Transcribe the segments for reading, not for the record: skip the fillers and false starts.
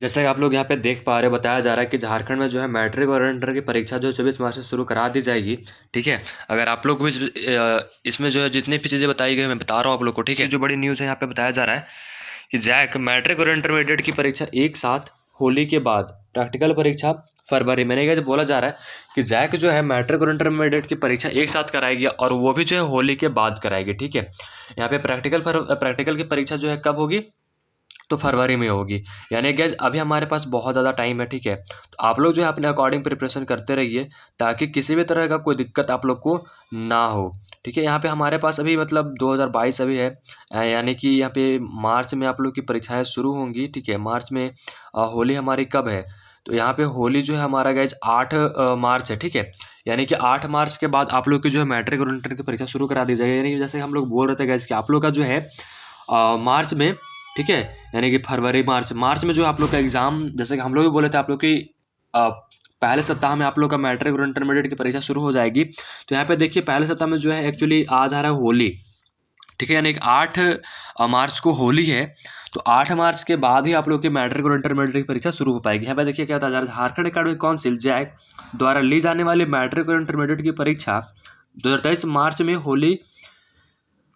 जैसा कि आप लोग यहाँ पे देख पा रहे हैं, बताया जा रहा है कि झारखंड में जो है मैट्रिक और इंटर की परीक्षा जो 24 मार्च से शुरू करा दी जाएगी। ठीक है, अगर आप लोग को इसमें जो है जितनी भी चीज़ें बताई गई मैं बता रहा हूँ आप लोग को। ठीक है, जो बड़ी न्यूज़ है यहाँ पे बताया जा रहा है कि जैक मैट्रिक और इंटरमीडिएट की परीक्षा एक साथ होली के बाद, प्रैक्टिकल परीक्षा फरवरी में। नहीं, बोला जा रहा है कि जैक जो है मैट्रिक और इंटरमीडिएट की परीक्षा एक साथ कराएगी और वो भी जो है होली के बाद कराएगी। ठीक है, यहाँ पे प्रैक्टिकल की परीक्षा जो है कब होगी, तो फरवरी में होगी। यानी गैस अभी हमारे पास बहुत ज़्यादा टाइम है। ठीक है, तो आप लोग जो है अपने अकॉर्डिंग प्रिपरेशन करते रहिए ताकि किसी भी तरह का कोई दिक्कत आप लोग को ना हो। ठीक है, यहाँ पे हमारे पास अभी मतलब 2022 अभी है, यानी कि यहाँ पे मार्च में आप लोग की परीक्षाएं शुरू होंगी। ठीक है, मार्च में होली हमारी कब है, तो यहाँ पे होली जो है हमारा गैस 8 मार्च है। ठीक है, यानी कि 8 मार्च के बाद आप लोग की जो है मैट्रिक और इंटर की परीक्षा शुरू करा दी जाएगी। यानी कि जैसे हम लोग बोल रहे थे गैस कि आप लोग का जो है मार्च में, ठीक है, यानी कि फरवरी मार्च में जो आप लोग का एग्ज़ाम, जैसे कि हम लोग भी बोले थे आप लोग की पहले सप्ताह में आप लोग का मैट्रिक और इंटरमीडिएट की परीक्षा शुरू हो जाएगी। तो यहाँ पे देखिए पहले सप्ताह में जो है एक्चुअली आज आ रहा है होली। ठीक है, यानी कि 8 मार्च को होली है, तो 8 मार्च के बाद ही आप लोग की मैट्रिक और इंटरमीडिएट की परीक्षा शुरू हो पाएगी। यहाँ पे देखिए क्या होता है, झारखंड एकेडमिक काउंसिल जैक द्वारा ली जाने वाली मैट्रिक और इंटरमीडिएट की परीक्षा 2023 मार्च में होली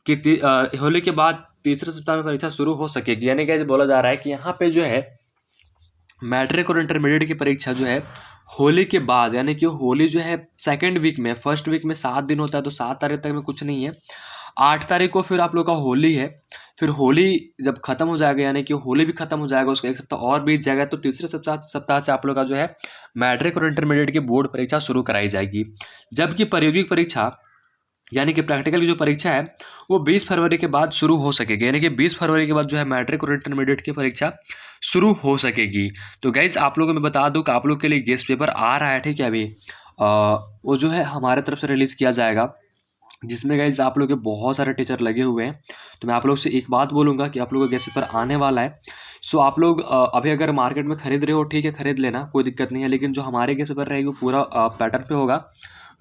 के बाद तीसरे सप्ताह में परीक्षा शुरू हो सकेगी। यानी कि बोला जा रहा है कि यहाँ पे जो है मैट्रिक और इंटरमीडिएट की परीक्षा जो है होली के बाद, यानी कि होली जो है सेकेंड वीक में, फर्स्ट वीक में 7 दिन होता है, तो 7 तारीख तक में कुछ नहीं है। 8 तारीख को फिर आप लोग का होली है, फिर होली जब खत्म हो जाएगा, यानी कि होली भी खत्म हो जाएगा, उसका एक सप्ताह और बीत जाएगा, तो तीसरे सप्ताह से आप लोग का जो है मैट्रिक और इंटरमीडिएट की बोर्ड परीक्षा शुरू कराई जाएगी। जबकि प्रायोगिक परीक्षा यानी कि प्रैक्टिकल की जो परीक्षा है वो 20 फरवरी के बाद शुरू हो सकेगी। यानी कि 20 फरवरी के बाद जो है मैट्रिक और इंटरमीडिएट की परीक्षा शुरू हो सकेगी। तो गाइज आप लोगों को मैं बता दूं कि आप लोग के लिए गेस्ट पेपर आ रहा है। ठीक है, अभी वो जो है हमारे तरफ से रिलीज़ किया जाएगा, जिसमें गाइज आप लोग के बहुत सारे टीचर लगे हुए हैं। तो मैं आप लोग से एक बात बोलूँगा कि आप लोगों का गेस्ट पेपर आने वाला है। सो आप लोग अभी अगर मार्केट में खरीद रहे हो, ठीक है, खरीद लेना, कोई दिक्कत नहीं है। लेकिन जो हमारे गेस्ट पेपर रहेगी वो पूरा पैटर्न पे होगा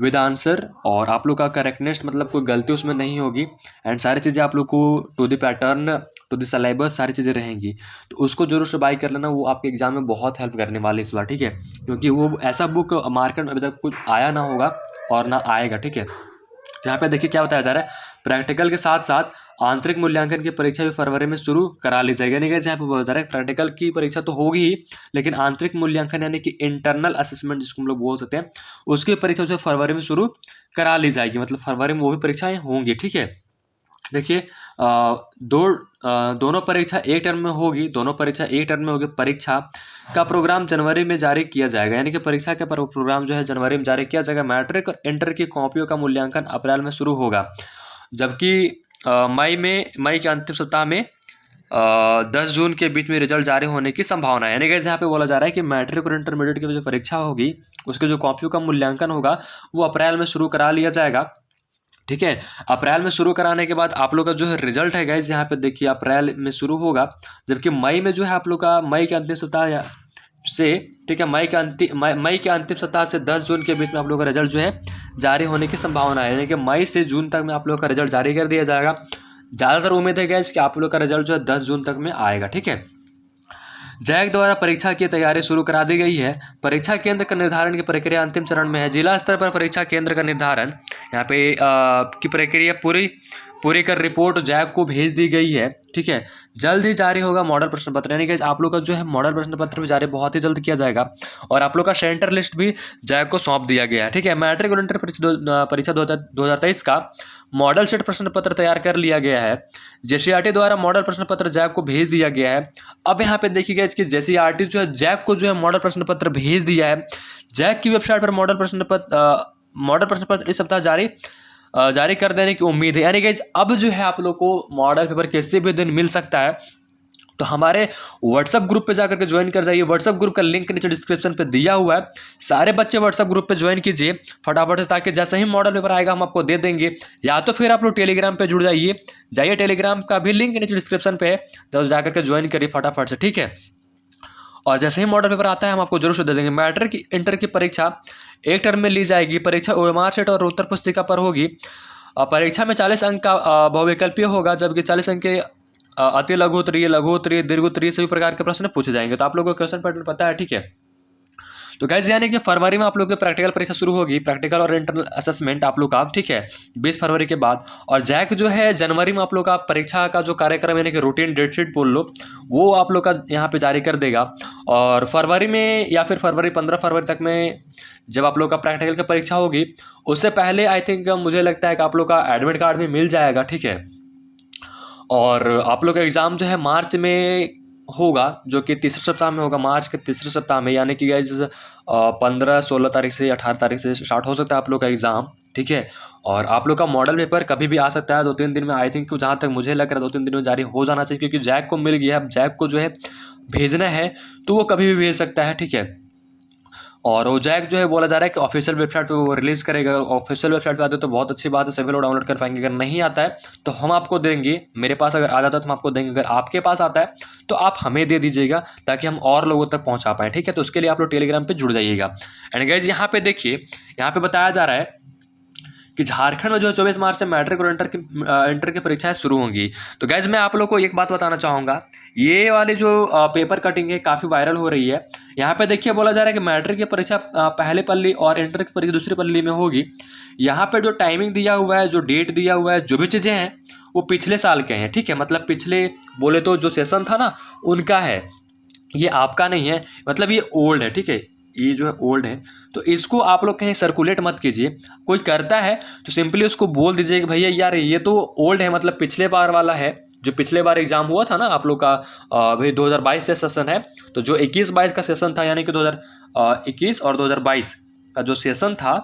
विद आंसर, और आप लोग का करेक्टनेस मतलब कोई गलती उसमें नहीं होगी, एंड सारी चीज़ें आप लोग को to the pattern, to the syllabus सारी चीज़ें रहेंगी। तो उसको जरूर से बाई कर लेना, वो आपके एग्जाम में बहुत हेल्प करने वाली इस बार। ठीक है, क्योंकि वो ऐसा बुक मार्केट में अभी तक कुछ आया ना होगा और ना आएगा। ठीक है, यहाँ पे देखिए क्या बताया जा रहा है, प्रैक्टिकल के साथ साथ आंतरिक मूल्यांकन की परीक्षा भी फरवरी में शुरू करा ली जाएगी। यानी कि यहाँ पे बोला जा रहा है प्रैक्टिकल की परीक्षा तो होगी ही, लेकिन आंतरिक मूल्यांकन यानी कि इंटरनल असेसमेंट जिसको हम लोग बोल सकते हैं, उसकी परीक्षा जो फरवरी में शुरू करा ली जाएगी। मतलब फरवरी में वो भी परीक्षाएं होंगी। ठीक है, देखिए दोनों परीक्षा एक टर्म में होगी, दोनों परीक्षा एक टर्म में होगी। परीक्षा का प्रोग्राम जनवरी में जारी किया जाएगा, यानी कि परीक्षा का प्रोग्राम जो है जनवरी में जारी किया जाएगा। मैट्रिक और इंटर की कॉपियों का मूल्यांकन अप्रैल में शुरू होगा, जबकि मई के अंतिम सप्ताह में 10 जून के बीच में रिजल्ट जारी होने की संभावना है। यानी कि यहाँ पे बोला जा रहा है कि मैट्रिक और इंटरमीडिएट की जो परीक्षा होगी उसके जो कॉपियों का मूल्यांकन होगा वो अप्रैल में शुरू करा लिया जाएगा। ठीक है, अप्रैल में शुरू कराने के बाद आप लोग का जो है रिजल्ट है गाइज, यहाँ पे देखिए अप्रैल में शुरू होगा, जबकि मई में जो है आप लोग का मई के अंतिम सप्ताह से, ठीक है, मई के अंतिम सप्ताह से 10 जून के बीच में आप लोग का रिजल्ट जो है जारी होने की संभावना है। यानी कि मई से जून तक में आप लोग का रिजल्ट जारी कर दिया जाएगा। ज़्यादातर उम्मीद है गाइज कि आप लोग का रिजल्ट जो है 10 जून तक में आएगा। ठीक है, जैक द्वारा परीक्षा की तैयारी शुरू करा दी गई है। परीक्षा केंद्र का निर्धारण की प्रक्रिया अंतिम चरण में है। जिला स्तर पर परीक्षा केंद्र का निर्धारण यहाँ पे की प्रक्रिया पूरी कर रिपोर्ट जैक को भेज दी गई है। ठीक है, जल्द ही जारी होगा मॉडल प्रश्न पत्र, यानी कि आप लोग का जो है मॉडल प्रश्न पत्र भी जारी बहुत ही जल्द किया जाएगा, और आप लोग का सेंटर लिस्ट भी जैक को सौंप दिया गया है। ठीक है, मैट्रिक और इंटर परीक्षा 2023 का मॉडल सेट प्रश्न पत्र तैयार कर लिया गया है। जेसीईआरटी द्वारा मॉडल प्रश्न पत्र जैक को भेज दिया गया है। अब यहाँ पे देखिएगा इसकी जेसीईआरटी जो है जैक को जो है मॉडल प्रश्न पत्र भेज दिया है। जैक की वेबसाइट पर मॉडल प्रश्न पत्र इस सप्ताह जारी कर देने की उम्मीद है। यानी कि अब जो है आप लोग को मॉडल पेपर किसी भी दिन मिल सकता है। तो हमारे व्हाट्सएप ग्रुप पे जाकर के ज्वाइन कर जाइए। व्हाट्सएप ग्रुप का लिंक नीचे डिस्क्रिप्शन पे दिया हुआ है, सारे बच्चे व्हाट्सएप ग्रुप पे ज्वाइन कीजिए फटाफट से, ताकि जैसे ही मॉडल पेपर आएगा हम आपको दे देंगे। या तो फिर आप लोग टेलीग्राम पे जुड़ जाइए टेलीग्राम का भी लिंक नीचे डिस्क्रिप्शन पे है, तो जाकर के ज्वाइन करिए फटाफट से। ठीक है, और जैसे ही मॉडल पेपर आता है हम आपको जरूर से दे देंगे। मैट्रिक इंटर की परीक्षा एक टर्म में ली जाएगी। परीक्षा ओएमआर सेट और उत्तर पुस्तिका पर होगी। परीक्षा में 40 अंक का बहुविकल्पीय होगा, जबकि 40 अंक के अति लघु उत्तरीय, लघु उत्तरीय, दीर्घ उत्तरीय सभी प्रकार के प्रश्न पूछे जाएंगे। तो आप लोगों को क्वेश्चन पैटर्न पता है, ठीक है। तो गाइस यानी कि फरवरी में आप लोगों की प्रैक्टिकल परीक्षा शुरू होगी, प्रैक्टिकल और इंटरनल असेसमेंट आप लोग का, ठीक है, 20 फरवरी के बाद। और जैक जो है जनवरी में आप लोग का परीक्षा का जो कार्यक्रम यानी कि रूटीन डेट शीट बोल लो, वो आप लोग का यहाँ पे जारी कर देगा। और फरवरी में या फिर 15 फरवरी तक में जब आप लोग का प्रैक्टिकल की परीक्षा होगी, उससे पहले आई थिंक मुझे लगता है कि आप लोग का एडमिट कार्ड भी मिल जाएगा, ठीक है। और आप लोग का एग्ज़ाम जो है मार्च में होगा, जो कि तीसरे सप्ताह में होगा, मार्च के तीसरे सप्ताह में, यानी कि गाइस 15-16 तारीख से 18 तारीख से स्टार्ट हो सकता है आप लोग का एग्ज़ाम, ठीक है। और आप लोग का मॉडल पेपर कभी भी आ सकता है 2-3 दिन में, आई थिंक जहाँ तक मुझे लग रहा है 2-3 दिन में जारी हो जाना चाहिए, क्योंकि जैक को मिल गया है। अब जैक को जो है भेजना है तो वो कभी भी भेज सकता है, ठीक है। और वो जैक जो है बोला जा रहा है कि ऑफिशियल वेबसाइट पे वो रिलीज़ करेगा। ऑफिशियल वेबसाइट पे आते तो बहुत अच्छी बात है, सभी लोग डाउनलोड कर पाएंगे। अगर नहीं आता है तो हम आपको देंगे, मेरे पास अगर आ जाता है तो हम आपको देंगे, अगर आपके पास आता है तो आप हमें दे दीजिएगा ताकि हम और लोगों तक पहुँचा पाएँ, ठीक है। तो उसके लिए आप लोग टेलीग्राम पर जुड़ जाइएगा। एंड गाइज यहाँ पे देखिए, यहाँ पे बताया जा रहा है कि झारखंड में जो 24 मार्च से मैट्रिक और इंटर की परीक्षाएं शुरू होंगी। तो गैस मैं आप लोग को एक बात बताना चाहूँगा, ये वाली जो पेपर कटिंग है काफ़ी वायरल हो रही है। यहाँ पे देखिए बोला जा रहा है कि मैट्रिक की परीक्षा पहले पल्ली और इंटर की परीक्षा दूसरी पल्ली में होगी। यहाँ पे जो टाइमिंग दिया हुआ है, जो डेट दिया हुआ है, जो भी चीज़ें हैं वो पिछले साल के हैं, ठीक है। मतलब पिछले बोले तो जो सेशन था ना उनका है, ये आपका नहीं है, मतलब ये ओल्ड है, ठीक है। ये जो है ओल्ड है, तो इसको आप लोग कहीं सर्कुलेट मत कीजिए। कोई करता है तो सिंपली उसको बोल दीजिए कि भैया यार ये तो ओल्ड है, मतलब पिछले बार वाला है, जो पिछले बार एग्जाम हुआ था ना आप लोग का, भाई 2022 से सेशन है। तो जो 21-22 का सेशन था, यानी कि 2021 और 2022 का जो सेशन था,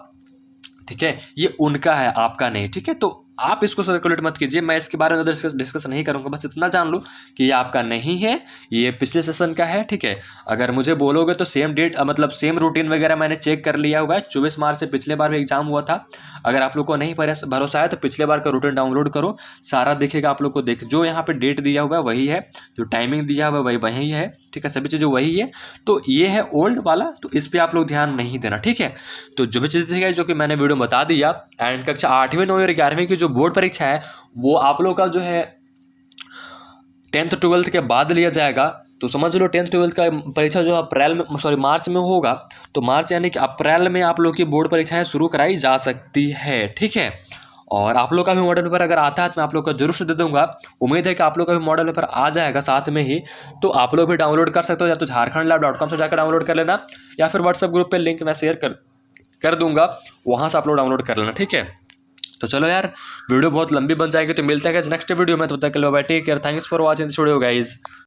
ठीक है, ये उनका है, आपका नहीं, ठीक है। तो आप इसको सर्कुलेट मत कीजिए, मैं इसके बारे में डिस्कस नहीं करूंगा, बस इतना जान लो कि ये आपका नहीं है, ये पिछले सेशन का है, ठीक है। अगर मुझे बोलोगे तो सेम डेट, मतलब सेम रूटीन वगैरह मैंने चेक कर लिया हुआ है। 24 मार्च से पिछले बार भी एग्जाम हुआ था। अगर आप लोग को नहीं भरोसा है तो पिछले बार का रूटीन डाउनलोड करो, सारा दिखेगा आप लोग को। देख, जो यहाँ पे डेट दिया हुआ है वही है, जो टाइमिंग दिया हुआ है वही है, ठीक है, सभी चीज़ें वही है। तो ये है ओल्ड वाला, तो इस पर आप लोग ध्यान नहीं देना, ठीक है। तो जो भी चीज़ें थी जो कि मैंने वीडियो बता दिया। एंड कक्षा 8वीं 9वीं और 11वीं की जो बोर्ड परीक्षा है वो आप लोग का जो है 10th 12th के बाद लिया जाएगा। तो समझ लो 10th 12th का परीक्षा जो अप्रैल में, सॉरी मार्च में होगा। तो मार्च यानी कि अप्रैल में आप लोग की बोर्ड परीक्षाएं शुरू कराई जा सकती है, ठीक है। और आप लोग का भी मॉडल पेपर अगर आता है तो मैं आप लोग को जरूर से दे दूंगा। उम्मीद है कि आप लोग का भी मॉडल पेपर आ जाएगा साथ में ही, तो आप लोग भी डाउनलोड कर सकते हो। या तो jharkhandlab.com से जाकर डाउनलोड कर लेना, या फिर व्हाट्सएप ग्रुप पे लिंक मैं शेयर कर दूंगा, वहाँ से आप लोग डाउनलोड कर लेना, ठीक है। तो चलो यार, वीडियो बहुत लंबी बन जाएगी, तो मिलते हैं नेक्स्ट वीडियो में। तब तक के लिए bye, take care, thanks for watching this video guys.